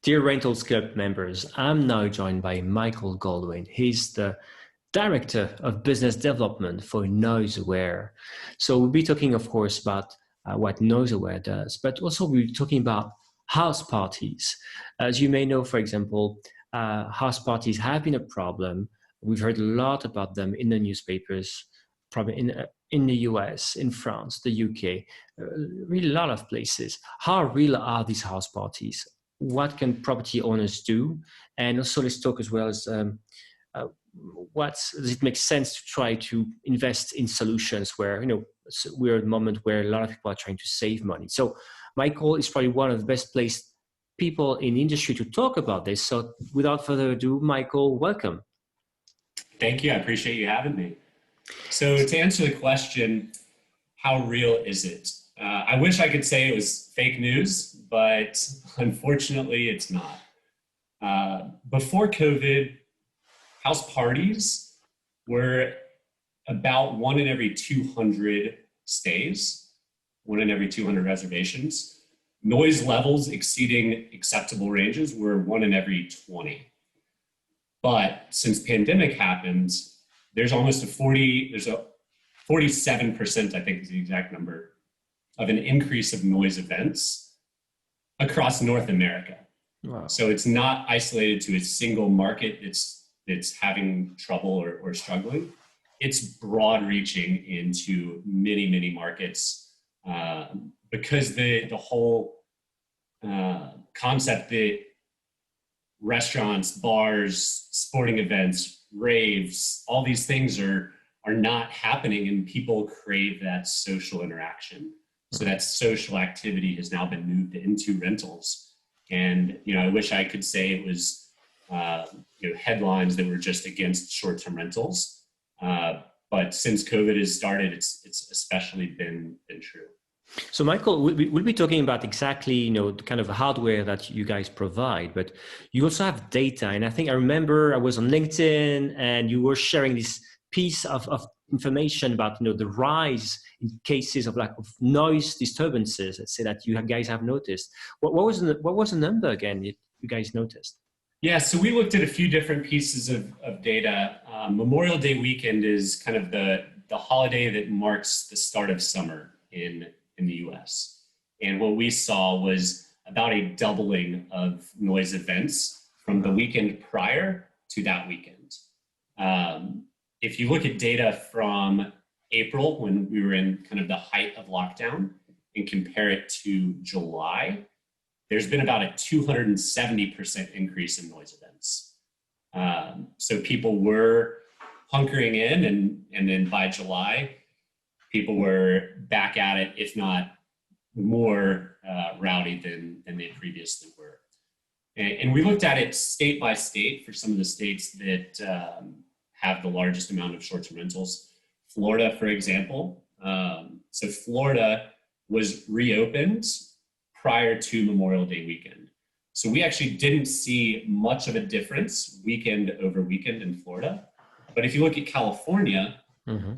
Dear Rentals Club members, I'm now joined by Michael Goldin. He's the Director of Business Development for NoiseAware. So we'll be talking, of course, about what NoiseAware does, but also we'll be talking about house parties. As you may know, for example, house parties have been a problem. We've heard a lot about them in the newspapers, probably in the US, in France, the UK, really a lot of places. How real are these house parties? What can property owners do? And also let's talk as well as does it make sense to try to invest in solutions where, we're at a moment where a lot of people are trying to save money. So Michael is probably one of the best placed people in the industry to talk about this. So without further ado, Michael, welcome. Thank you. I appreciate you having me. So to answer the question, how real is it? I wish I could say it was fake news, but unfortunately it's not. Before COVID, house parties were about 1 in every 200 stays, 1 in every 200 reservations. Noise levels exceeding acceptable ranges were 1 in every 20. But since pandemic happened, there's almost a 47%, I think is the exact number, of an increase of noise events across North America. Wow. So it's not isolated to a single market that's having trouble or struggling. It's broad reaching into many, many markets because the whole concept that restaurants, bars, sporting events, raves, all these things are not happening, and people crave that social interaction. So that social activity has now been moved into rentals. And, I wish I could say it was, headlines that were just against short-term rentals. But since COVID has started, it's especially been true. So Michael, we'll be talking about exactly, the kind of hardware that you guys provide, but you also have data. And I think I remember I was on LinkedIn and you were sharing this piece of information about, the rise in cases of noise disturbances, let's say, that you guys have noticed. What was the number again you guys noticed? Yeah, so we looked at a few different pieces of data. Memorial Day weekend is kind of the holiday that marks the start of summer in the US. And what we saw was about a doubling of noise events from the weekend prior to that weekend. If you look at data from April, when we were in kind of the height of lockdown, and compare it to July, there's been about a 270% increase in noise events. So people were hunkering in, and then by July, people were back at it, if not more rowdy than they previously were. And we looked at it state by state for some of the states that have the largest amount of short-term rentals. Florida, for example. So Florida was reopened prior to Memorial Day weekend. So we actually didn't see much of a difference weekend over weekend in Florida. But if you look at California,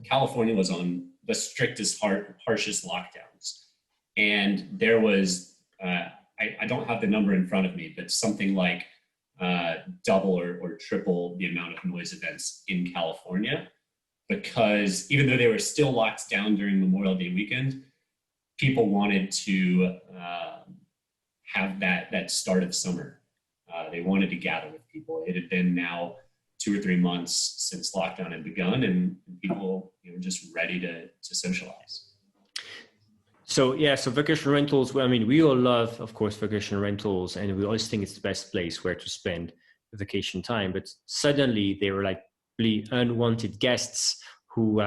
California was on the strictest, harshest lockdowns. And there was, I don't have the number in front of me, but something like double or triple the amount of noise events in California, because even though they were still locked down during Memorial Day weekend, people wanted to have that start of summer. They wanted to gather with people. It had been now 2 or 3 months since lockdown had begun, and people were just ready to socialize. So vacation rentals, we all love, of course, vacation rentals, and we always think it's the best place where to spend vacation time. But suddenly they were like really unwanted guests who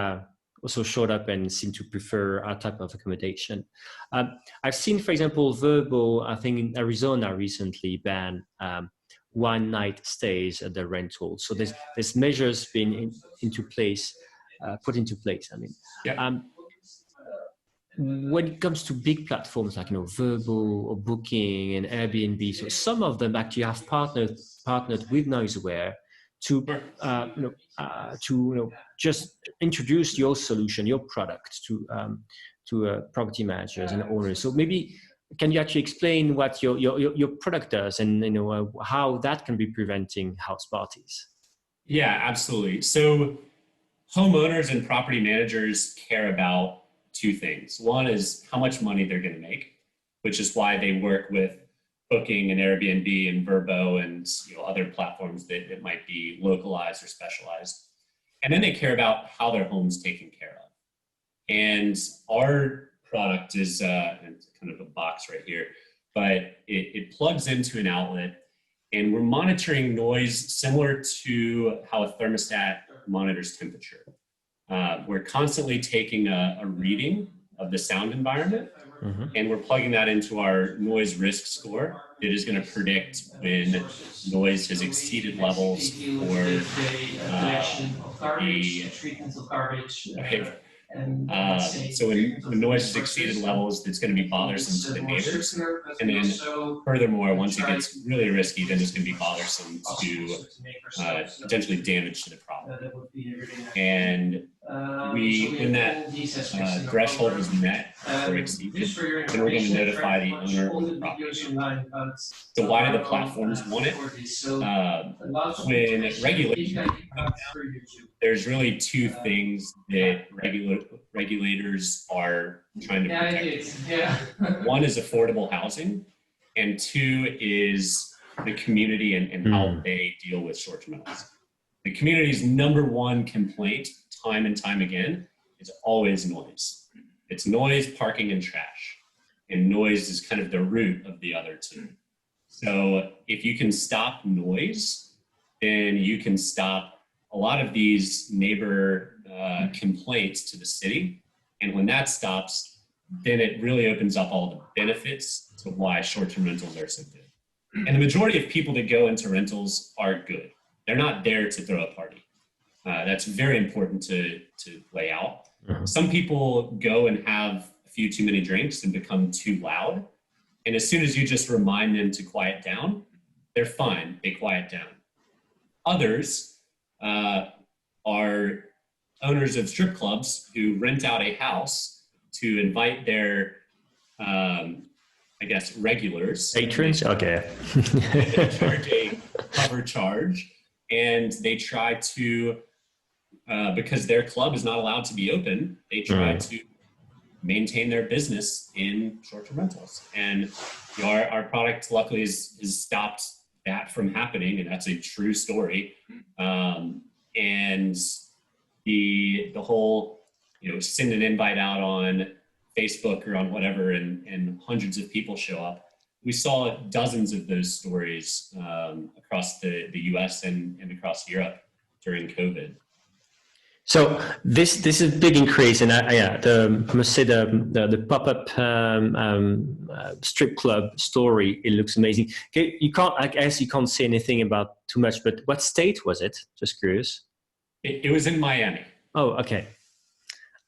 also showed up and seemed to prefer our type of accommodation. I've seen, for example, Verbo, I think in Arizona recently banned one-night stays at the rental. So there's measures been put into place. When it comes to big platforms like Verbo or Booking and Airbnb, so some of them actually have partnered with NoiseAware to just introduce your solution, your product to property managers and owners. So maybe can you actually explain what your product does, and how that can be preventing house parties? Yeah, absolutely. So homeowners and property managers care about two things. One is how much money they're going to make, which is why they work with Booking and Airbnb and Vrbo and other platforms that might be localized or specialized. And then they care about how their home's taken care of. And our product is kind of a box right here, but it plugs into an outlet, and we're monitoring noise similar to how a thermostat monitors temperature. We're constantly taking a reading of the sound environment, and we're plugging that into our noise risk score. It is going to predict when noise has exceeded levels for so when noise has exceeded levels, it's going to be bothersome to the neighbors. And then furthermore, once it gets really risky, then it's going to be bothersome to potentially damage to the property. And when that threshold is met or exceeded, then we're going to notify the owner of the property. So why do the platforms want it? When regulation, there's really two things that regulators are trying to protect. One is affordable housing, and two is the community and how they deal with short-term rentals. The community's number one complaint, time and time again, is always noise. It's noise, parking, and trash. And noise is kind of the root of the other two. So if you can stop noise, then you can stop a lot of these neighbor complaints to the city. And when that stops, then it really opens up all the benefits to why short-term rentals are so good. And the majority of people that go into rentals are good. They're not there to throw a party. That's very important to lay out. Some people go and have a few too many drinks and become too loud. And as soon as you just remind them to quiet down, they're fine, they quiet down. Others are owners of strip clubs who rent out a house to invite their, regulars. Patrons? Okay. They charge a cover charge, and they try to, because their club is not allowed to be open, they try to maintain their business in short-term rentals. And our product luckily has stopped that from happening, and that's a true story. And the whole, send an invite out on Facebook or on whatever, and hundreds of people show up. We saw dozens of those stories across the US and across Europe during COVID. So this is a big increase, and I must say the pop-up strip club story, it looks amazing. Okay, I guess you can't say anything about too much, but what state was it? Just curious. It was in Miami. Oh, okay.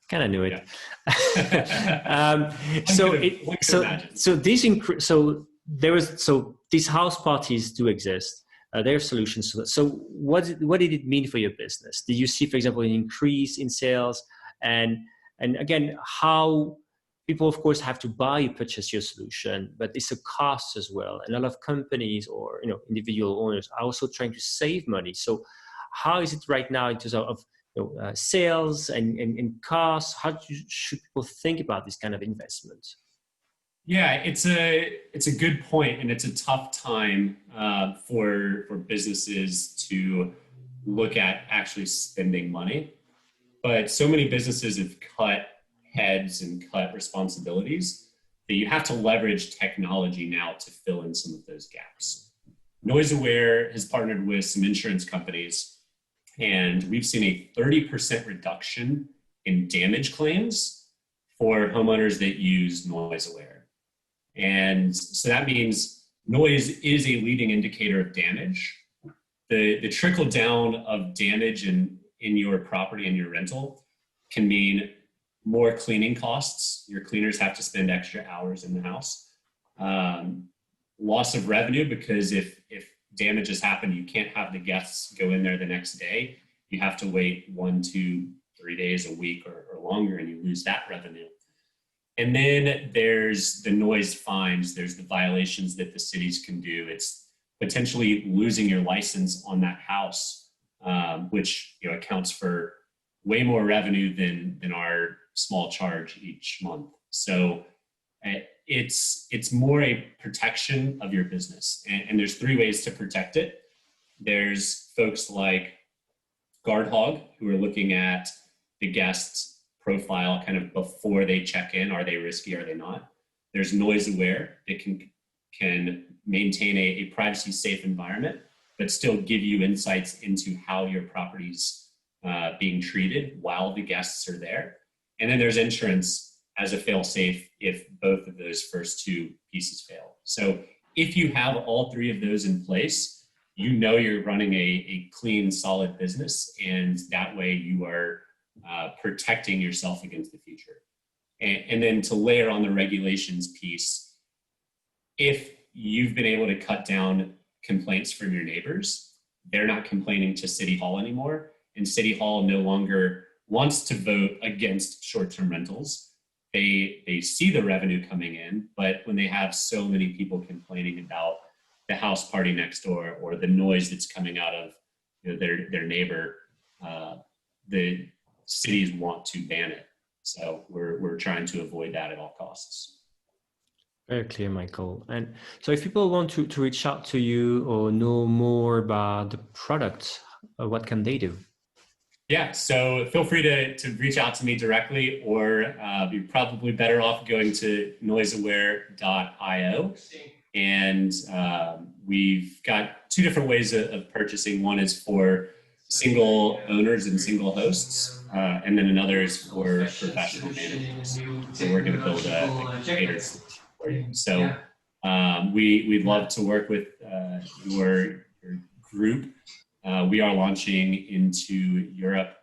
Kind of knew it. Yeah. These house parties do exist. There are solutions to that. So what did it mean for your business? Did you see, for example, an increase in sales? And again, how people, of course, have to purchase your solution, but it's a cost as well. And a lot of companies or individual owners are also trying to save money. So how is it right now in terms of sales and costs? How should people think about this kind of investment? Yeah, it's a good point, and it's a tough time for businesses to look at actually spending money. But so many businesses have cut heads and cut responsibilities that you have to leverage technology now to fill in some of those gaps. NoiseAware has partnered with some insurance companies, and we've seen a 30% reduction in damage claims for homeowners that use NoiseAware. And so that means noise is a leading indicator of damage. The trickle down of damage in your property and your rental can mean more cleaning costs. Your cleaners have to spend extra hours in the house. Loss of revenue, because if damage has happened, you can't have the guests go in there the next day. You have to wait 1, 2, 3 days, a week or longer, and you lose that revenue. And then there's the noise fines, there's the violations that the cities can do. It's potentially losing your license on that house, which accounts for way more revenue than our small charge each month. So it's more a protection of your business. And there's three ways to protect it. There's folks like GuardHog who are looking at the guest's profile kind of before they check in. Are they risky? Are they not? There's NoiseAware that can maintain a privacy safe environment, but still give you insights into how your property's being treated while the guests are there. And then there's insurance as a fail-safe if both of those first two pieces fail. So if you have all three of those in place, you're running a clean, solid business, and that way you are protecting yourself against the future. And then to layer on the regulations piece, if you've been able to cut down complaints from your neighbors, they're not complaining to City Hall anymore, and City Hall no longer wants to vote against short-term rentals. They see the revenue coming in, but when they have so many people complaining about the house party next door or the noise that's coming out of their neighbor, the cities want to ban it. So we're trying to avoid that at all costs. Very clear, Michael. And so if people want to reach out to you or know more about the product, what can they do? Yeah, so feel free to reach out to me directly, or you're probably better off going to noiseaware.io. And we've got two different ways of purchasing. One is for single owners and single hosts, and then another is for professional managers. So we're going to build a catered solution for you. So we'd love to work with your group. We are launching into Europe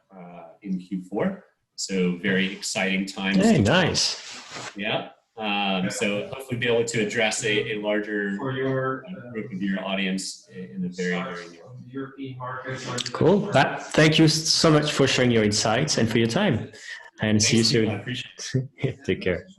in Q4, so very exciting times. Hey, nice. Yeah. So hopefully be able to address a larger group of your audience in the very, very near. European markets. Cool. Thank you so much for sharing your insights and for your time. And see you soon. I appreciate it. Take care.